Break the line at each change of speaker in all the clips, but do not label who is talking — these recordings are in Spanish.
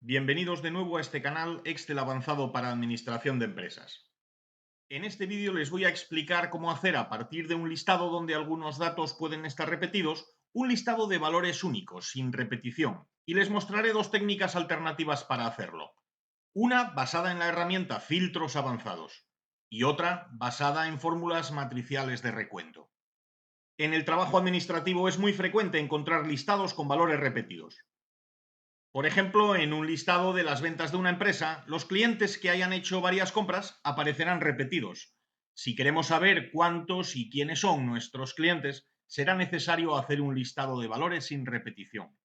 Bienvenidos de nuevo a este canal Excel avanzado para administración de empresas. En este vídeo les voy a explicar cómo hacer a partir de un listado donde algunos datos pueden estar repetidos, un listado de valores únicos, sin repetición, y les mostraré dos técnicas alternativas para hacerlo. Una basada en la herramienta filtros avanzados y otra basada en fórmulas matriciales de recuento. En el trabajo administrativo es muy frecuente encontrar listados con valores repetidos. Por ejemplo, en un listado de las ventas de una empresa, los clientes que hayan hecho varias compras aparecerán repetidos. Si queremos saber cuántos y quiénes son nuestros clientes, será necesario hacer un listado de valores sin repetición.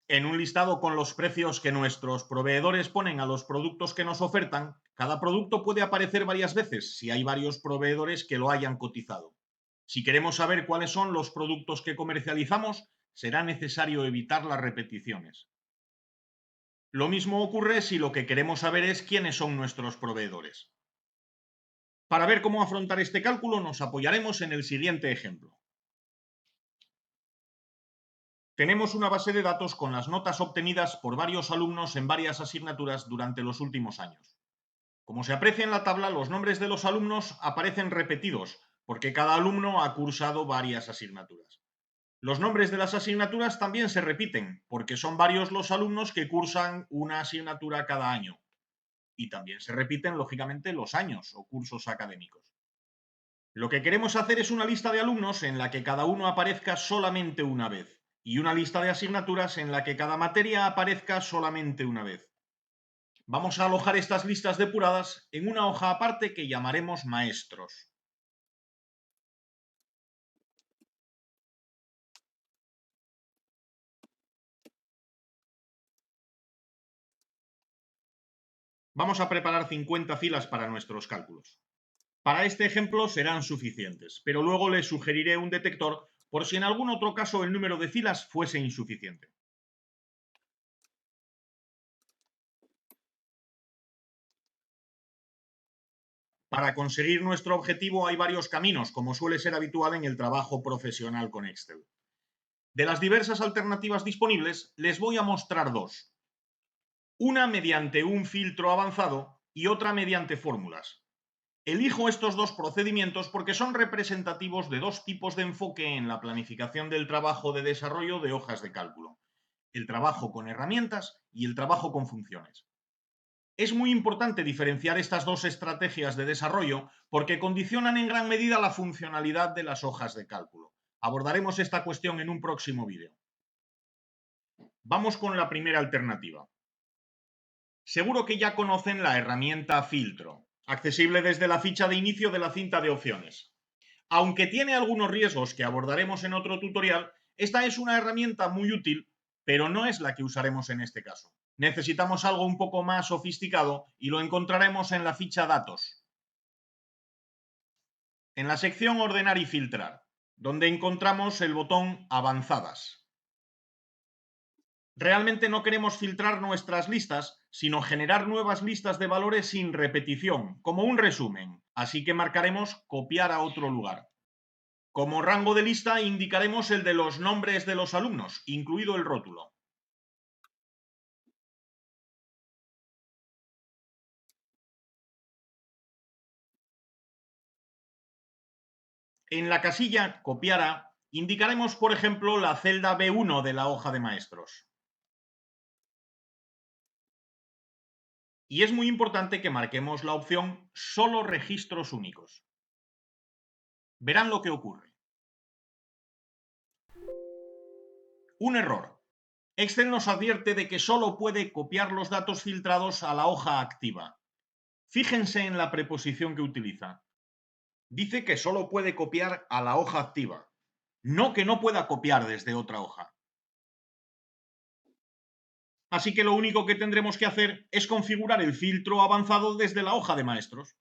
En un listado con los precios que nuestros proveedores ponen a los productos que nos ofertan, cada producto puede aparecer varias veces si hay varios proveedores que lo hayan cotizado. Si queremos saber cuáles son los productos que comercializamos, será necesario evitar las repeticiones. Lo mismo ocurre si lo que queremos saber es quiénes son nuestros proveedores. Para ver cómo afrontar este cálculo nos apoyaremos en el siguiente ejemplo. Tenemos una base de datos con las notas obtenidas por varios alumnos en varias asignaturas durante los últimos años. Como se aprecia en la tabla, los nombres de los alumnos aparecen repetidos, porque cada alumno ha cursado varias asignaturas. Los nombres de las asignaturas también se repiten, porque son varios los alumnos que cursan una asignatura cada año. Y también se repiten, lógicamente, los años o cursos académicos. Lo que queremos hacer es una lista de alumnos en la que cada uno aparezca solamente una vez y una lista de asignaturas en la que cada materia aparezca solamente una vez. Vamos a alojar estas listas depuradas en una hoja aparte que llamaremos maestros. Vamos a preparar 50 filas para nuestros cálculos. Para este ejemplo serán suficientes, pero luego les sugeriré un detector por si en algún otro caso el número de filas fuese insuficiente. Para conseguir nuestro objetivo hay varios caminos, como suele ser habitual en el trabajo profesional con Excel. De las diversas alternativas disponibles, les voy a mostrar dos. Una mediante un filtro avanzado y otra mediante fórmulas. Elijo estos dos procedimientos porque son representativos de dos tipos de enfoque en la planificación del trabajo de desarrollo de hojas de cálculo: el trabajo con herramientas y el trabajo con funciones. Es muy importante diferenciar estas dos estrategias de desarrollo porque condicionan en gran medida la funcionalidad de las hojas de cálculo. Abordaremos esta cuestión en un próximo vídeo. Vamos con la primera alternativa. Seguro que ya conocen la herramienta filtro, accesible desde la ficha de inicio de la cinta de opciones. Aunque tiene algunos riesgos que abordaremos en otro tutorial, esta es una herramienta muy útil, pero no es la que usaremos en este caso. Necesitamos algo un poco más sofisticado y lo encontraremos en la ficha datos, en la sección ordenar y filtrar, donde encontramos el botón avanzadas. Realmente no queremos filtrar nuestras listas, sino generar nuevas listas de valores sin repetición, como un resumen, así que marcaremos copiar a otro lugar. Como rango de lista indicaremos el de los nombres de los alumnos, incluido el rótulo. En la casilla copiar a indicaremos, por ejemplo, la celda B1 de la hoja de maestros. Y es muy importante que marquemos la opción solo registros únicos. Verán lo que ocurre. Un error. Excel nos advierte de que solo puede copiar los datos filtrados a la hoja activa. Fíjense en la preposición que utiliza. Dice que solo puede copiar a la hoja activa, no que no pueda copiar desde otra hoja. Así que lo único que tendremos que hacer es configurar el filtro avanzado desde la hoja de maestros.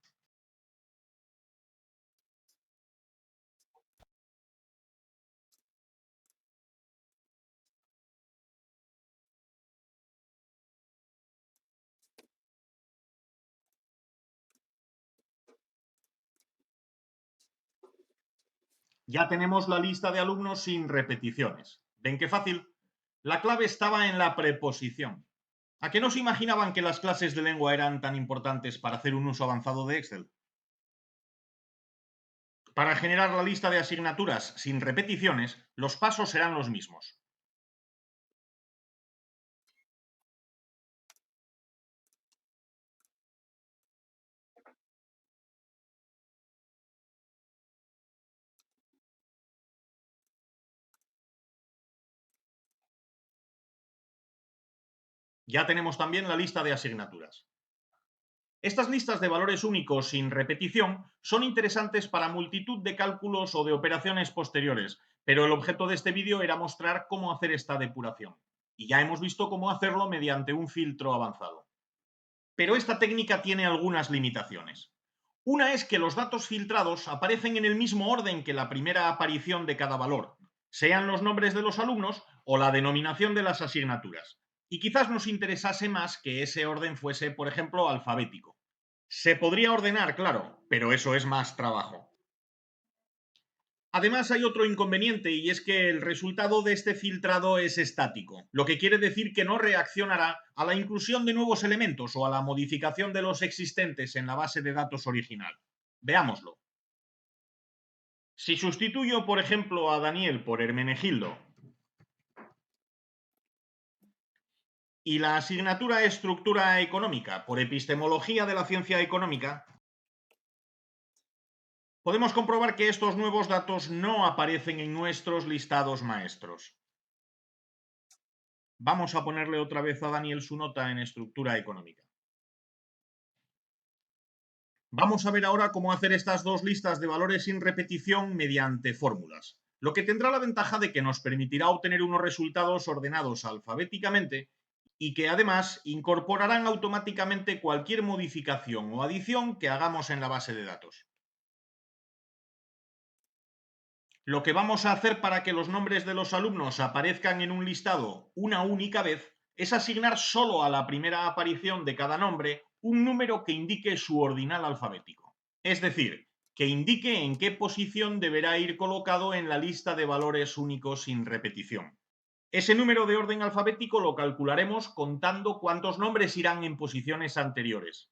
Ya tenemos la lista de alumnos sin repeticiones. ¿Ven qué fácil? La clave estaba en la preposición. ¿A qué no se imaginaban que las clases de lengua eran tan importantes para hacer un uso avanzado de Excel? Para generar la lista de asignaturas sin repeticiones, los pasos serán los mismos. Ya tenemos también la lista de asignaturas. Estas listas de valores únicos sin repetición son interesantes para multitud de cálculos o de operaciones posteriores, pero el objeto de este vídeo era mostrar cómo hacer esta depuración. Y ya hemos visto cómo hacerlo mediante un filtro avanzado. Pero esta técnica tiene algunas limitaciones. Una es que los datos filtrados aparecen en el mismo orden que la primera aparición de cada valor, sean los nombres de los alumnos o la denominación de las asignaturas. Y quizás nos interesase más que ese orden fuese, por ejemplo, alfabético. Se podría ordenar, claro, pero eso es más trabajo. Además, hay otro inconveniente y es que el resultado de este filtrado es estático, lo que quiere decir que no reaccionará a la inclusión de nuevos elementos o a la modificación de los existentes en la base de datos original. Veámoslo. Si sustituyo, por ejemplo, a Daniel por Hermenegildo y la asignatura Estructura Económica por Epistemología de la Ciencia Económica, podemos comprobar que estos nuevos datos no aparecen en nuestros listados maestros. Vamos a ponerle otra vez a Daniel su nota en Estructura Económica. Vamos a ver ahora cómo hacer estas dos listas de valores sin repetición mediante fórmulas, lo que tendrá la ventaja de que nos permitirá obtener unos resultados ordenados alfabéticamente y que además incorporarán automáticamente cualquier modificación o adición que hagamos en la base de datos. Lo que vamos a hacer para que los nombres de los alumnos aparezcan en un listado una única vez es asignar solo a la primera aparición de cada nombre un número que indique su ordinal alfabético. Es decir, que indique en qué posición deberá ir colocado en la lista de valores únicos sin repetición. Ese número de orden alfabético lo calcularemos contando cuántos nombres irán en posiciones anteriores.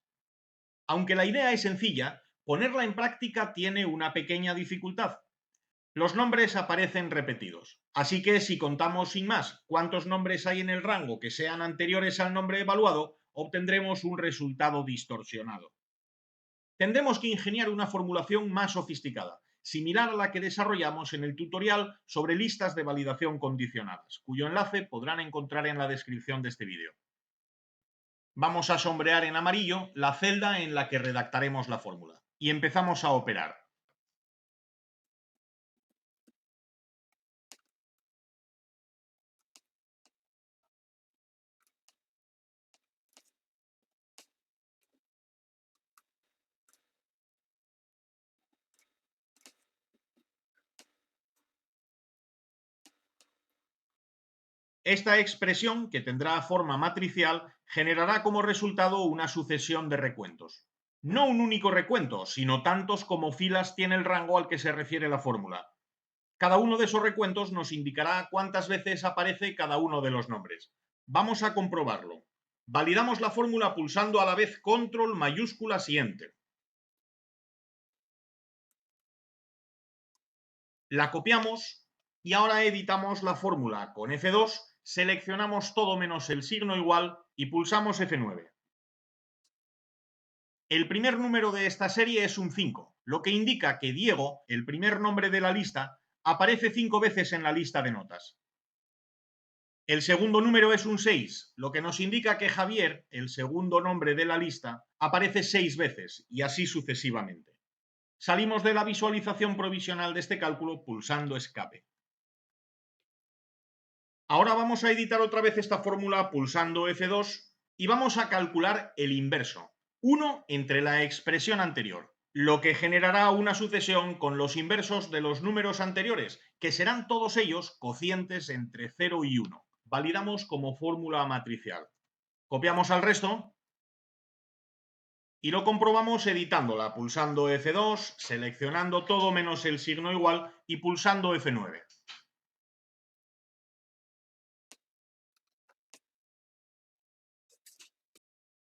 Aunque la idea es sencilla, ponerla en práctica tiene una pequeña dificultad. Los nombres aparecen repetidos, así que si contamos sin más cuántos nombres hay en el rango que sean anteriores al nombre evaluado, obtendremos un resultado distorsionado. Tendremos que ingeniar una formulación más sofisticada, similar a la que desarrollamos en el tutorial sobre listas de validación condicionadas, cuyo enlace podrán encontrar en la descripción de este vídeo. Vamos a sombrear en amarillo la celda en la que redactaremos la fórmula y empezamos a operar. Esta expresión, que tendrá forma matricial, generará como resultado una sucesión de recuentos. No un único recuento, sino tantos como filas tiene el rango al que se refiere la fórmula. Cada uno de esos recuentos nos indicará cuántas veces aparece cada uno de los nombres. Vamos a comprobarlo. Validamos la fórmula pulsando a la vez control, mayúsculas y enter. La copiamos y ahora editamos la fórmula con F2, seleccionamos todo menos el signo igual y pulsamos F9. El primer número de esta serie es un 5, lo que indica que Diego, el primer nombre de la lista, aparece 5 veces en la lista de notas. El segundo número es un 6, lo que nos indica que Javier, el segundo nombre de la lista, aparece 6 veces y así sucesivamente. Salimos de la visualización provisional de este cálculo pulsando escape. Ahora vamos a editar otra vez esta fórmula pulsando F2 y vamos a calcular el inverso, 1 entre la expresión anterior, lo que generará una sucesión con los inversos de los números anteriores, que serán todos ellos cocientes entre 0 y 1. Validamos como fórmula matricial. Copiamos al resto y lo comprobamos editándola, pulsando F2, seleccionando todo menos el signo igual y pulsando F9.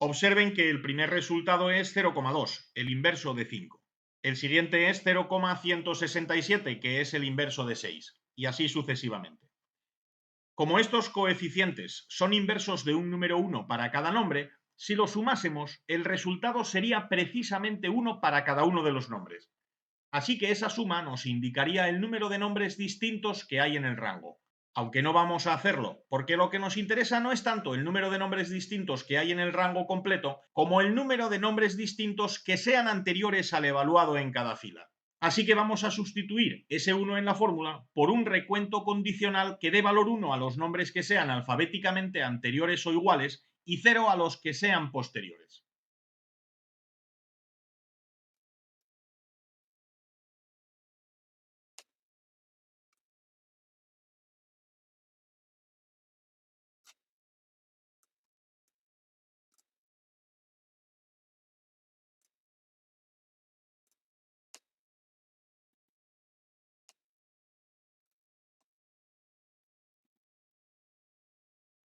Observen que el primer resultado es 0,2, el inverso de 5. El siguiente es 0,167, que es el inverso de 6, y así sucesivamente. Como estos coeficientes son inversos de un número 1 para cada nombre, si los sumásemos, el resultado sería precisamente 1 para cada uno de los nombres. Así que esa suma nos indicaría el número de nombres distintos que hay en el rango. Aunque no vamos a hacerlo, porque lo que nos interesa no es tanto el número de nombres distintos que hay en el rango completo, como el número de nombres distintos que sean anteriores al evaluado en cada fila. Así que vamos a sustituir ese 1 en la fórmula por un recuento condicional que dé valor 1 a los nombres que sean alfabéticamente anteriores o iguales y 0 a los que sean posteriores.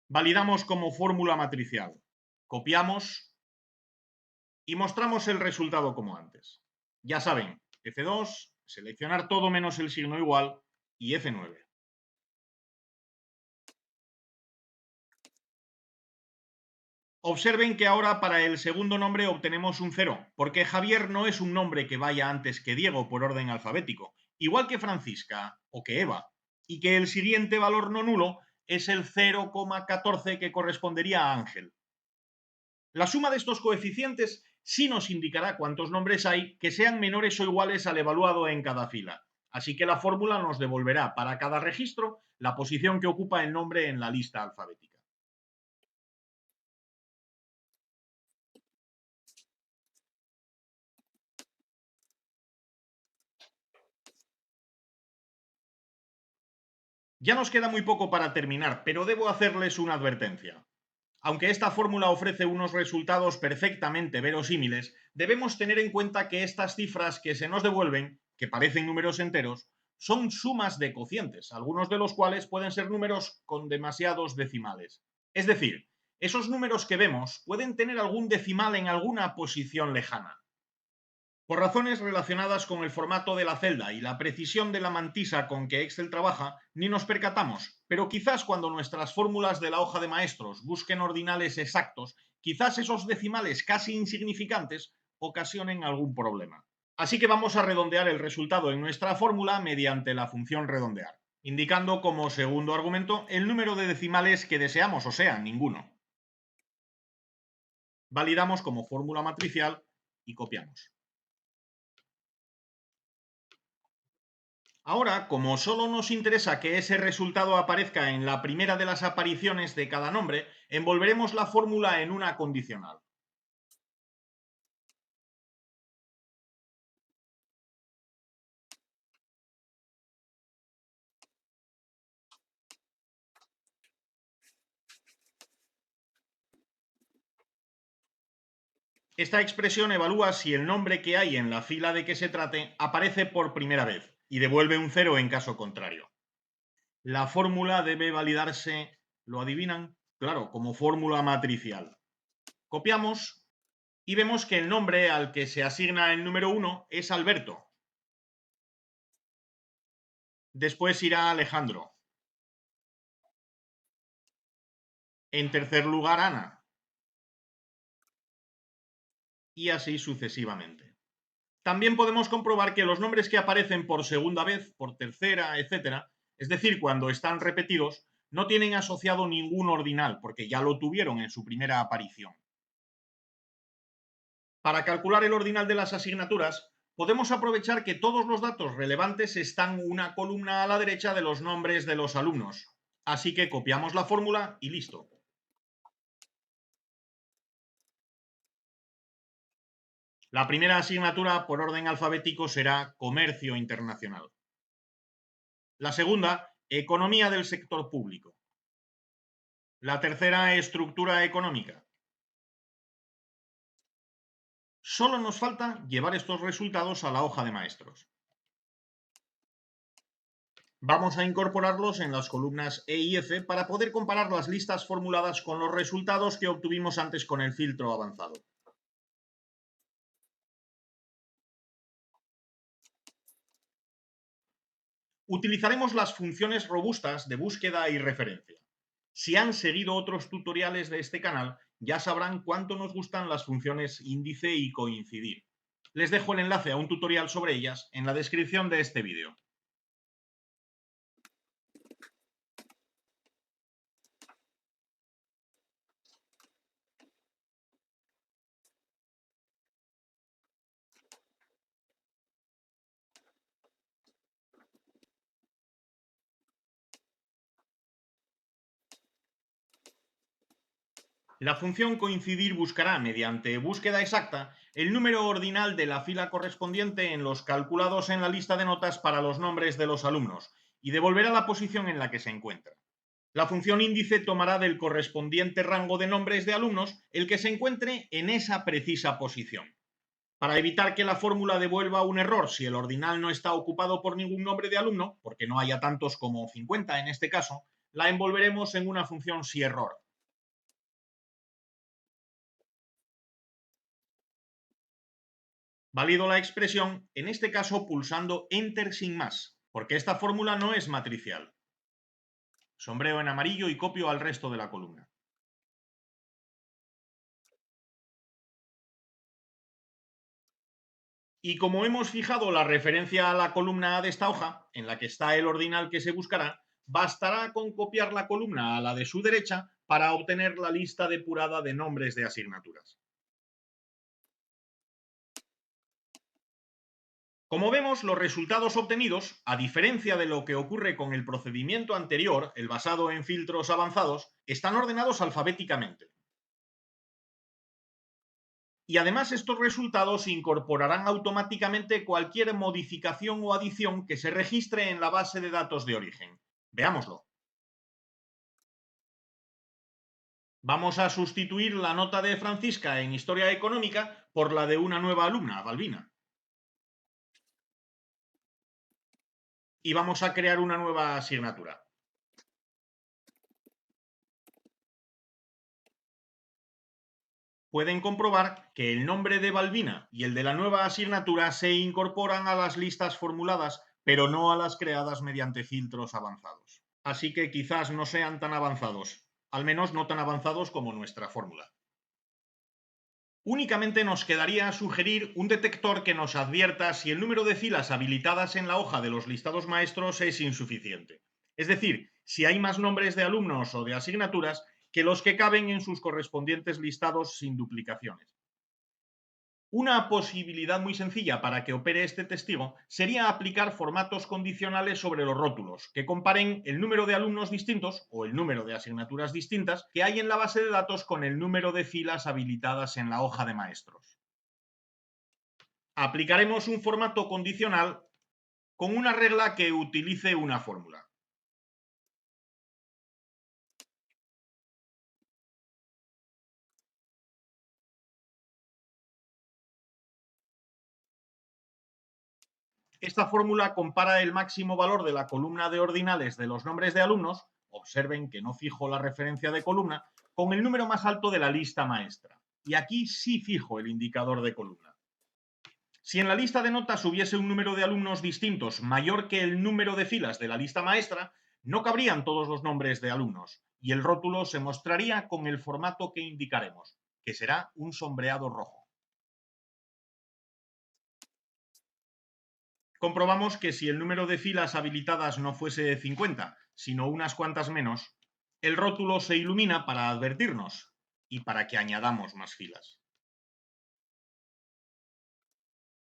Validamos como fórmula matricial. Copiamos y mostramos el resultado como antes. Ya saben, F2, seleccionar todo menos el signo igual y F9. Observen que ahora para el segundo nombre obtenemos un 0, porque Javier no es un nombre que vaya antes que Diego por orden alfabético, igual que Francisca o que Eva, y que el siguiente valor no nulo es el 0,14 que correspondería a Ángel. La suma de estos coeficientes sí nos indicará cuántos nombres hay que sean menores o iguales al evaluado en cada fila. Así que la fórmula nos devolverá para cada registro la posición que ocupa el nombre en la lista alfabética. Ya nos queda muy poco para terminar, pero debo hacerles una advertencia. Aunque esta fórmula ofrece unos resultados perfectamente verosímiles, debemos tener en cuenta que estas cifras que se nos devuelven, que parecen números enteros, son sumas de cocientes, algunos de los cuales pueden ser números con demasiados decimales. Es decir, esos números que vemos pueden tener algún decimal en alguna posición lejana. Por razones relacionadas con el formato de la celda y la precisión de la mantisa con que Excel trabaja, ni nos percatamos, pero quizás cuando nuestras fórmulas de la hoja de maestros busquen ordinales exactos, quizás esos decimales casi insignificantes ocasionen algún problema. Así que vamos a redondear el resultado en nuestra fórmula mediante la función redondear, indicando como segundo argumento el número de decimales que deseamos, o sea, ninguno. Validamos como fórmula matricial y copiamos. Ahora, como solo nos interesa que ese resultado aparezca en la primera de las apariciones de cada nombre, envolveremos la fórmula en una condicional. Esta expresión evalúa si el nombre que hay en la fila de que se trate aparece por primera vez y devuelve un 0 en caso contrario. La fórmula debe validarse, ¿lo adivinan? Claro, como fórmula matricial. Copiamos y vemos que el nombre al que se asigna el número 1 es Alberto. Después irá Alejandro. En tercer lugar, Ana. Y así sucesivamente. También podemos comprobar que los nombres que aparecen por segunda vez, por tercera, etcétera, es decir, cuando están repetidos, no tienen asociado ningún ordinal, porque ya lo tuvieron en su primera aparición. Para calcular el ordinal de las asignaturas, podemos aprovechar que todos los datos relevantes están una columna a la derecha de los nombres de los alumnos. Así que copiamos la fórmula y listo. La primera asignatura por orden alfabético será Comercio Internacional. La segunda, Economía del sector público. La tercera, Estructura económica. Solo nos falta llevar estos resultados a la hoja de maestros. Vamos a incorporarlos en las columnas E y F para poder comparar las listas formuladas con los resultados que obtuvimos antes con el filtro avanzado. Utilizaremos las funciones robustas de búsqueda y referencia. Si han seguido otros tutoriales de este canal, ya sabrán cuánto nos gustan las funciones índice y coincidir. Les dejo el enlace a un tutorial sobre ellas en la descripción de este vídeo. La función coincidir buscará, mediante búsqueda exacta, el número ordinal de la fila correspondiente en los calculados en la lista de notas para los nombres de los alumnos y devolverá la posición en la que se encuentra. La función índice tomará del correspondiente rango de nombres de alumnos el que se encuentre en esa precisa posición. Para evitar que la fórmula devuelva un error si el ordinal no está ocupado por ningún nombre de alumno, porque no haya tantos como 50 en este caso, la envolveremos en una función si-error. Valido la expresión, en este caso pulsando Enter sin más, porque esta fórmula no es matricial. Sombreo en amarillo y copio al resto de la columna. Y como hemos fijado la referencia a la columna A de esta hoja, en la que está el ordinal que se buscará, bastará con copiar la columna a la de su derecha para obtener la lista depurada de nombres de asignaturas. Como vemos, los resultados obtenidos, a diferencia de lo que ocurre con el procedimiento anterior, el basado en filtros avanzados, están ordenados alfabéticamente. Y además estos resultados incorporarán automáticamente cualquier modificación o adición que se registre en la base de datos de origen. Veámoslo. Vamos a sustituir la nota de Francisca en Historia Económica por la de una nueva alumna, Balbina. Y vamos a crear una nueva asignatura. Pueden comprobar que el nombre de Balbina y el de la nueva asignatura se incorporan a las listas formuladas, pero no a las creadas mediante filtros avanzados. Así que quizás no sean tan avanzados, al menos no tan avanzados como nuestra fórmula. Únicamente nos quedaría sugerir un detector que nos advierta si el número de filas habilitadas en la hoja de los listados maestros es insuficiente. Es decir, si hay más nombres de alumnos o de asignaturas que los que caben en sus correspondientes listados sin duplicaciones. Una posibilidad muy sencilla para que opere este testigo sería aplicar formatos condicionales sobre los rótulos, que comparen el número de alumnos distintos o el número de asignaturas distintas que hay en la base de datos con el número de filas habilitadas en la hoja de maestros. Aplicaremos un formato condicional con una regla que utilice una fórmula. Esta fórmula compara el máximo valor de la columna de ordinales de los nombres de alumnos, observen que no fijo la referencia de columna, con el número más alto de la lista maestra. Y aquí sí fijo el indicador de columna. Si en la lista de notas hubiese un número de alumnos distintos mayor que el número de filas de la lista maestra, no cabrían todos los nombres de alumnos y el rótulo se mostraría con el formato que indicaremos, que será un sombreado rojo. Comprobamos que si el número de filas habilitadas no fuese 50, sino unas cuantas menos, el rótulo se ilumina para advertirnos y para que añadamos más filas.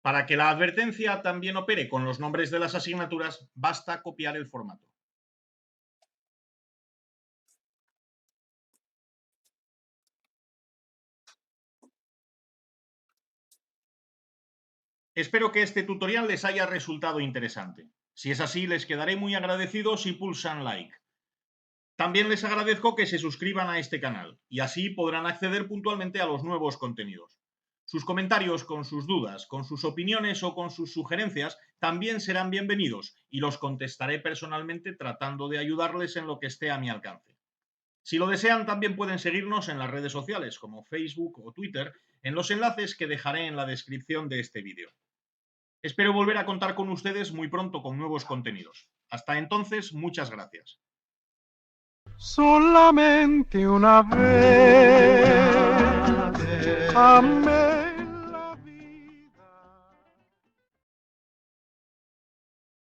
Para que la advertencia también opere con los nombres de las asignaturas, basta copiar el formato. Espero que este tutorial les haya resultado interesante. Si es así, les quedaré muy agradecido si pulsan like. También les agradezco que se suscriban a este canal y así podrán acceder puntualmente a los nuevos contenidos. Sus comentarios con sus dudas, con sus opiniones o con sus sugerencias también serán bienvenidos y los contestaré personalmente tratando de ayudarles en lo que esté a mi alcance. Si lo desean, también pueden seguirnos en las redes sociales como Facebook o Twitter en los enlaces que dejaré en la descripción de este vídeo. Espero volver a contar con ustedes muy pronto con nuevos contenidos. Hasta entonces, muchas gracias.
Solamente una vez amé.